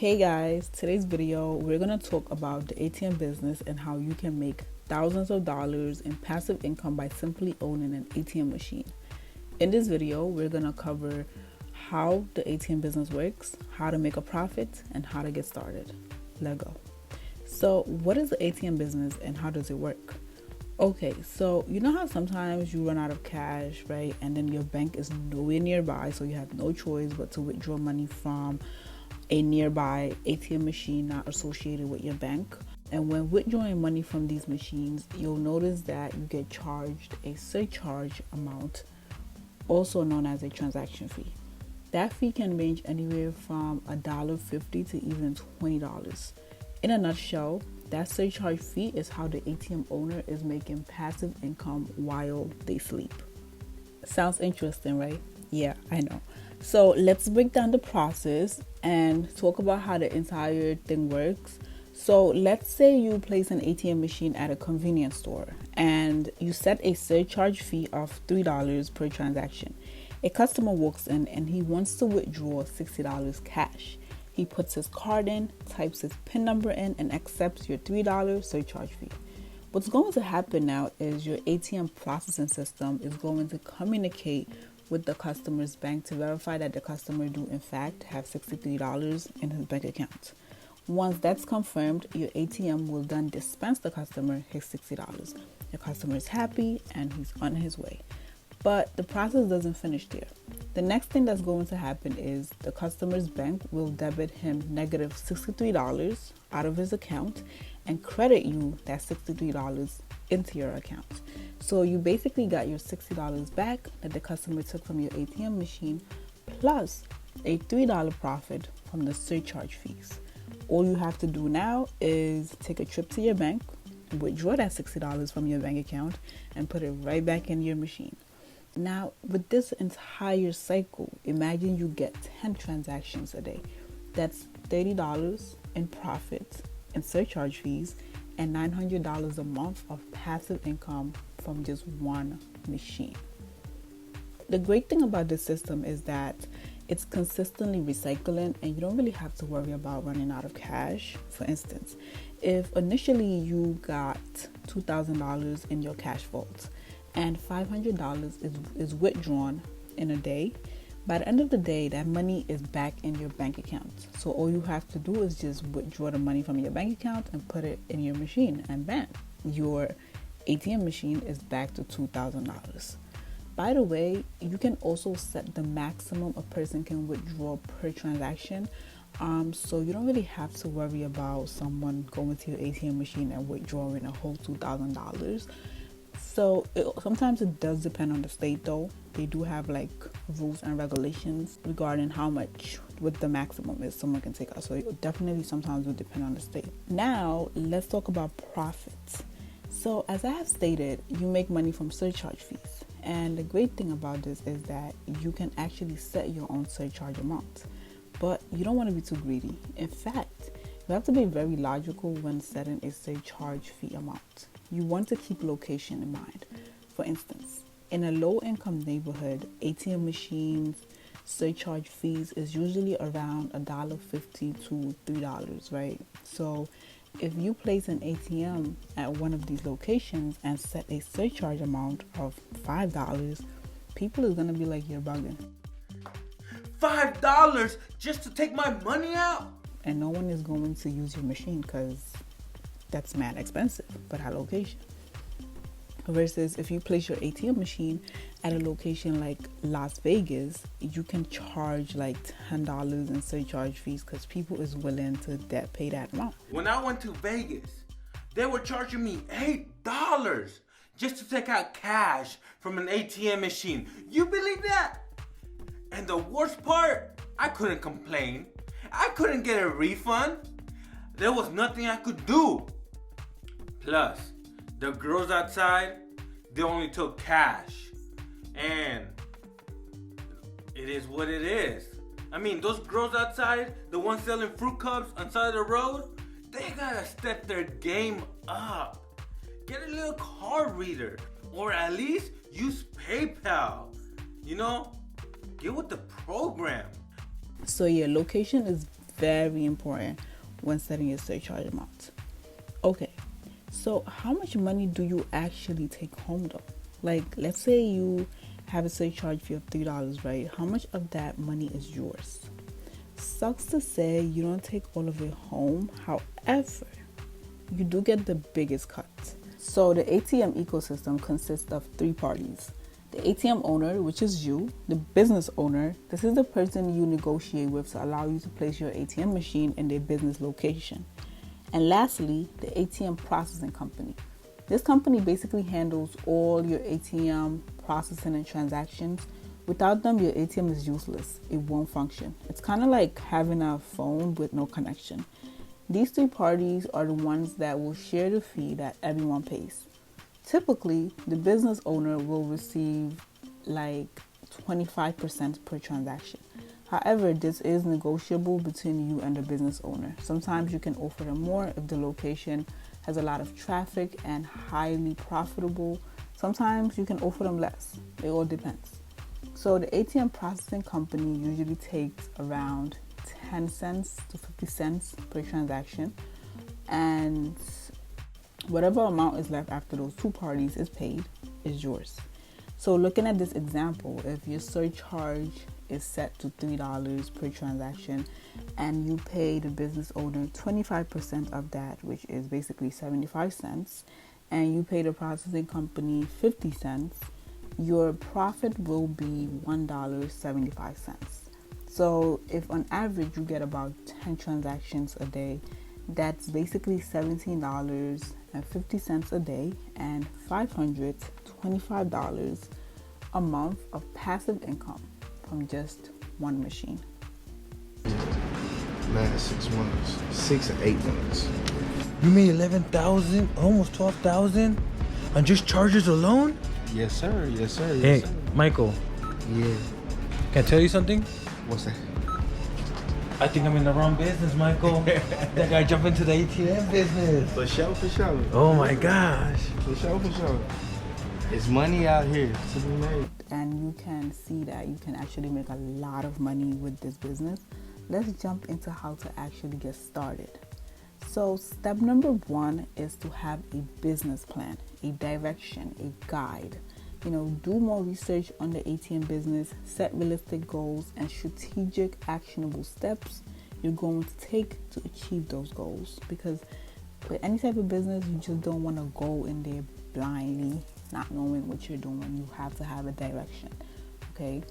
Hey guys, today's video we're going to talk about the ATM business and how you can make thousands of dollars in passive income by simply owning an ATM machine. In this video, we're going to cover how the ATM business works, how to make a profit, and how to get started. Let's go. So what is the ATM business and how does it work? Okay, so you know how sometimes you run out of cash, right? And then your bank is nowhere nearby, so you have no choice but to withdraw money from a nearby ATM machine not associated with your bank. And when withdrawing money from these machines, you'll notice that you get charged a surcharge amount, also known as a transaction fee. That fee can range anywhere from $1.50 to even $20. In a nutshell, that surcharge fee is how the ATM owner is making passive income while they sleep. Sounds interesting, right? Yeah, I know. So let's break down the process and talk about how the entire thing works. So let's say you place an ATM machine at a convenience store and you set a surcharge fee of $3 per transaction. A customer walks in and he wants to withdraw $60 cash. He puts his card in, types his PIN number in, and accepts your $3 surcharge fee. What's going to happen now is your ATM processing system is going to communicate with the customer's bank to verify that the customer do in fact have $63 in his bank account. Once that's confirmed, your ATM will then dispense the customer his $60. The customer is happy and he's on his way. But the process doesn't finish there. The next thing that's going to happen is the customer's bank will debit him negative $63 out of his account and credit you that $63 into your account. So you basically got your $60 back that the customer took from your ATM machine plus a $3 profit from the surcharge fees. All you have to do now is take a trip to your bank, withdraw that $60 from your bank account, and put it right back in your machine. Now, with this entire cycle, imagine you get 10 transactions a day. That's $30 in profit and surcharge fees and $900 a month of passive income from just one machine. The great thing about this system is that it's consistently recycling and you don't really have to worry about running out of cash. For instance, if initially you got $2,000 in your cash vault and $500 is withdrawn in a day, by the end of the day, that money is back in your bank account. So all you have to do is just withdraw the money from your bank account and put it in your machine, and bam, your ATM machine is back to $2,000. By the way, you can also set the maximum a person can withdraw per transaction. So you don't really have to worry about someone going to your ATM machine and withdrawing a whole $2,000. So sometimes it does depend on the state though. They do have like rules and regulations regarding how much what the maximum is someone can take out. So it definitely sometimes will depend on the state. Now let's talk about profits. So as I have stated, you make money from surcharge fees. And the great thing about this is that you can actually set your own surcharge amount. But you don't want to be too greedy. In fact, you have to be very logical when setting a surcharge fee amount. You want to keep location in mind. For instance, in a low-income neighborhood, ATM machines surcharge fees is usually around $1.50 to $3, right? So if you place an ATM at one of these locations and set a surcharge amount of $5, people is gonna be like, you're bugging. $5 just to take my money out? And no one is going to use your machine because that's mad expensive for that location. Versus if you place your ATM machine at a location like Las Vegas, you can charge like $10 in surcharge fees because people is willing to pay that amount. When I went to Vegas, they were charging me $8 just to take out cash from an ATM machine. You believe that? And the worst part, I couldn't complain. I couldn't get a refund. There was nothing I could do. Plus, the girls outside, they only took cash. And it is what it is. I mean, those girls outside, the ones selling fruit cups on the side of the road, they gotta step their game up. Get a little card reader. Or at least use PayPal. You know, get with the program. So yeah, location is very important when setting your surcharge amount. Okay, so how much money do you actually take home though? Like, let's say you have a surcharge fee of $3, right? How much of that money is yours? Sucks to say you don't take all of it home. However, you do get the biggest cut. So the ATM ecosystem consists of three parties. The ATM owner, which is you, the business owner. This is the person you negotiate with to allow you to place your ATM machine in their business location. And lastly, the ATM processing company. This company basically handles all your ATM processing and transactions. Without them, your ATM is useless. It won't function. It's kind of like having a phone with no connection. These three parties are the ones that will share the fee that everyone pays. Typically, the business owner will receive like 25% per transaction. However, this is negotiable between you and the business owner. Sometimes you can offer them more if the location has a lot of traffic and highly profitable. Sometimes you can offer them less. It all depends. So the ATM processing company usually takes around 10 cents to 50 cents per transaction, and whatever amount is left after those two parties is paid is yours. So looking at this example, if your surcharge is set to $3 per transaction and you pay the business owner 25% of that, which is basically 75 cents, and you pay the processing company 50 cents, your profit will be $1.75. So if on average you get about 10 transactions a day, that's basically $17.50 a day and $525 a month of passive income from just one machine. Last 6 months, 6 or 8 months. You made 11,000, almost 12,000 on just charges alone? Yes, sir. Yes, sir. Yes, Hey, sir. Michael, Yeah. can I tell you something? What's that? I think I'm in the wrong business, Michael. That guy jump into the ATM business. For sure, for sure. Oh my gosh. For sure, for sure. It's money out here to be made. And you can see that you can actually make a lot of money with this business. Let's jump into how to actually get started. So step number 1 is to have a business plan, a direction, a guide. Do more research on the ATM business, set realistic goals and strategic actionable steps you're going to take to achieve those goals. Because with any type of business, you just don't want to go in there blindly, not knowing what you're doing. You have to have a direction, okay?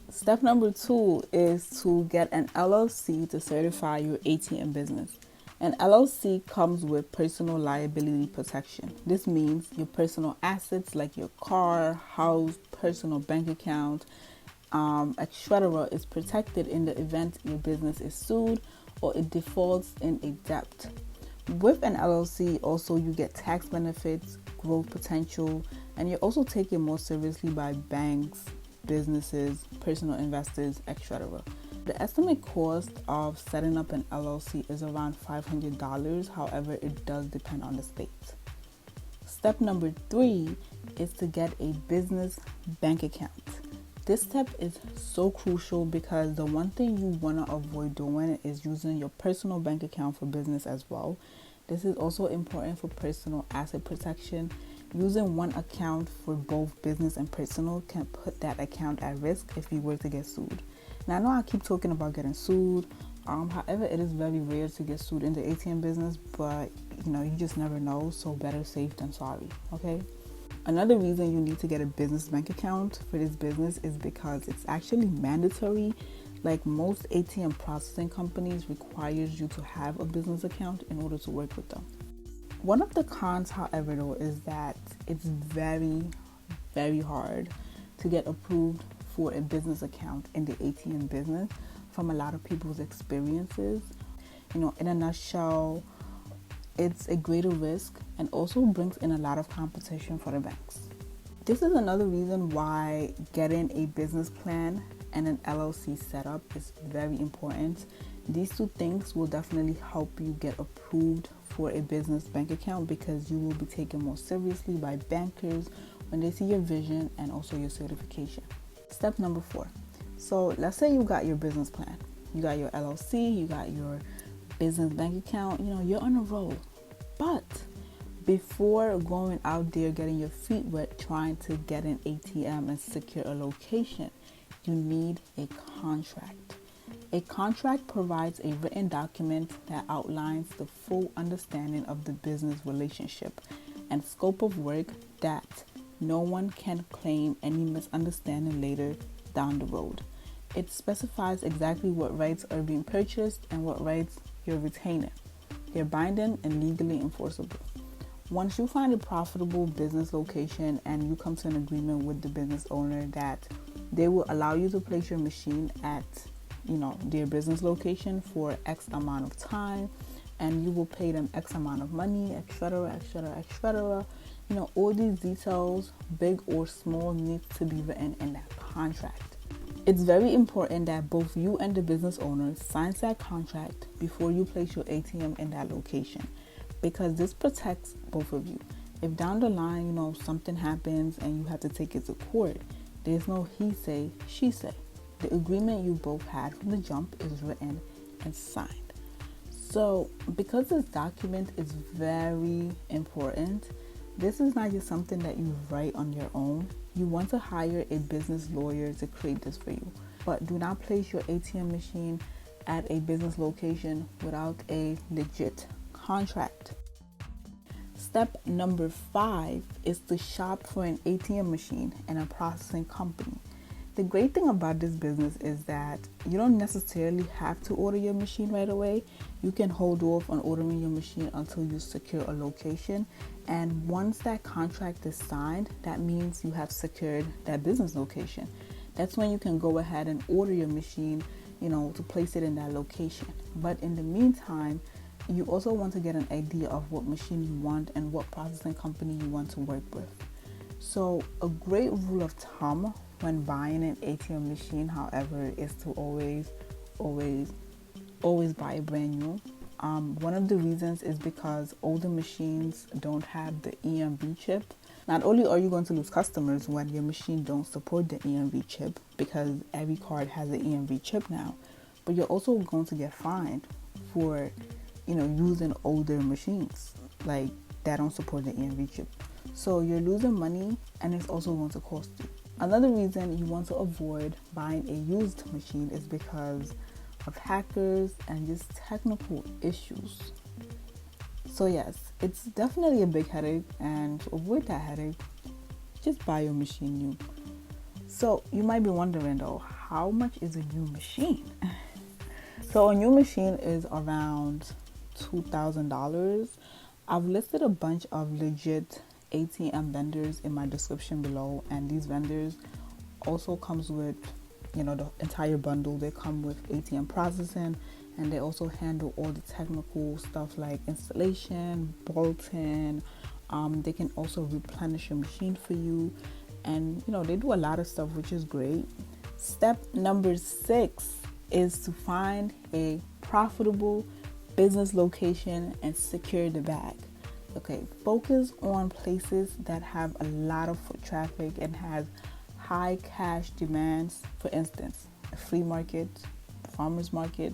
Step number 2 is to get an LLC to certify your ATM business. An LLC comes with personal liability protection. This means your personal assets like your car, house, personal bank account, etc. is protected in the event your business is sued or it defaults in a debt. With an LLC, also you get tax benefits, growth potential, and you're also taken more seriously by banks, businesses, personal investors, etc. The estimate cost of setting up an LLC is around $500. However, it does depend on the state. Step number 3 is to get a business bank account. This step is so crucial because the one thing you want to avoid doing is using your personal bank account for business as well. This is also important for personal asset protection. Using one account for both business and personal can put that account at risk if you were to get sued. Now, I know I keep talking about getting sued. However, it is very rare to get sued in the ATM business, but you just never know. So better safe than sorry, okay? Another reason you need to get a business bank account for this business is because it's actually mandatory. Like most ATM processing companies requires you to have a business account in order to work with them. One of the cons, however, though, is that it's very, very hard to get approved for a business account in the ATM business from a lot of people's experiences. In a nutshell, it's a greater risk and also brings in a lot of competition for the banks. This is another reason why getting a business plan and an LLC setup is very important. These two things will definitely help you get approved for a business bank account because you will be taken more seriously by bankers when they see your vision and also your certification. Step number 4. So let's say you got your business plan. you got your LLC, you got your business bank account, you're on a roll. But before going out there getting your feet wet trying to get an ATM and secure a location, you need a contract. A contract provides a written document that outlines the full understanding of the business relationship and scope of work that no one can claim any misunderstanding later down the road. It specifies exactly what rights are being purchased and what rights you're retaining. They're binding and legally enforceable. Once you find a profitable business location and you come to an agreement with the business owner that they will allow you to place your machine at their business location for X amount of time, and you will pay them X amount of money, etc., etc., etc. All these details, big or small, need to be written in that contract. It's very important that both you and the business owner signs that contract before you place your ATM in that location, because this protects both of you. If down the line, something happens and you have to take it to court, there's no he say, she say. The agreement you both had from the jump is written and signed. So because this document is very important, this is not just something that you write on your own. You want to hire a business lawyer to create this for you. But do not place your ATM machine at a business location without a legit contract. Step number 5 is to shop for an ATM machine and a processing company. The great thing about this business is that you don't necessarily have to order your machine right away. You can hold off on ordering your machine until you secure a location. And once that contract is signed, that means you have secured that business location. That's when you can go ahead and order your machine, to place it in that location. But in the meantime, you also want to get an idea of what machine you want and what processing company you want to work with. So a great rule of thumb when buying an ATM machine, however, is to always buy a brand new. One of the reasons is because older machines don't have the EMV chip. Not only are you going to lose customers when your machine don't support the EMV chip, because every card has an EMV chip now, but you're also going to get fined for using older machines like that don't support the EMV chip. So you're losing money, and it's also going to cost you. Another reason you want to avoid buying a used machine is because of hackers and just technical issues. So yes, it's definitely a big headache, and to avoid that headache, just buy your machine new. So you might be wondering though, how much is a new machine? So a new machine is around $2,000. I've listed a bunch of legit ATM vendors in my description below, and these vendors also comes with the entire bundle. They come with ATM processing, and they also handle all the technical stuff like installation, bolting. They can also replenish your machine for you, and they do a lot of stuff, which is great. Step number 6 is to find a profitable business location and secure the bag. Okay, focus on places that have a lot of foot traffic and has high cash demands. For instance, a flea market, farmers market,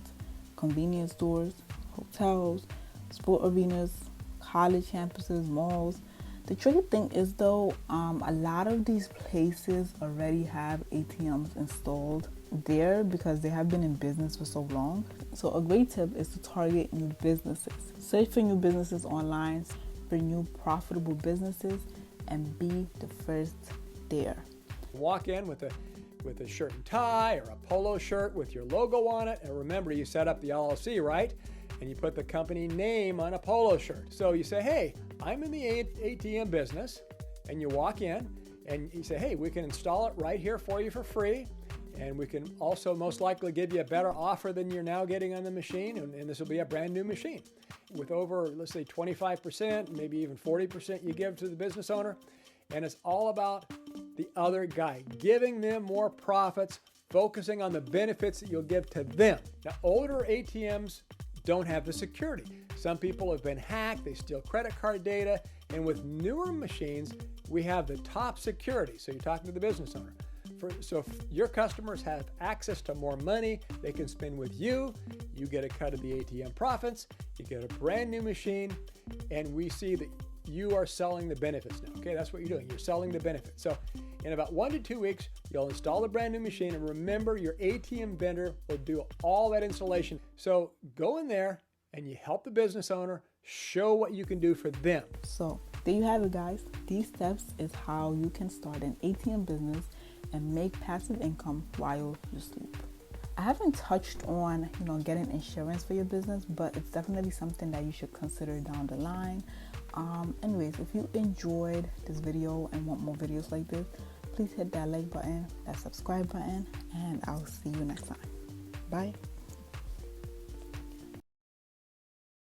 convenience stores, hotels, sport arenas, college campuses, malls. The tricky thing is though, a lot of these places already have ATMs installed there because they have been in business for so long. So a great tip is to target new businesses. Search for new businesses online, for new profitable businesses, and be the first there. Walk in with a shirt and tie or a polo shirt with your logo on it, and remember, you set up the LLC, right? And you put the company name on a polo shirt. So you say, hey, I'm in the ATM business, and you walk in and you say, hey, we can install it right here for you for free, and we can also most likely give you a better offer than you're now getting on the machine, and this will be a brand new machine. With over, let's say 25%, maybe even 40% you give to the business owner, and it's all about the other guy, giving them more profits, focusing on the benefits that you'll give to them. Now, older ATMs don't have the security. Some people have been hacked, they steal credit card data, and with newer machines, we have the top security. So you're talking to the business owner. So if your customers have access to more money they can spend with you, you get a cut of the ATM profits, you get a brand new machine, and we see that you are selling the benefits now. Okay, that's what you're doing. You're selling the benefits. So in about 1 to 2 weeks, you'll install the brand new machine, and remember, your ATM vendor will do all that installation. So go in there and you help the business owner show what you can do for them. So there you have it, guys. These steps is how you can start an ATM business and make passive income while you sleep. I haven't touched on, getting insurance for your business, but it's definitely something that you should consider down the line. Anyways, if you enjoyed this video and want more videos like this, please hit that like button, that subscribe button, and I'll see you next time. Bye.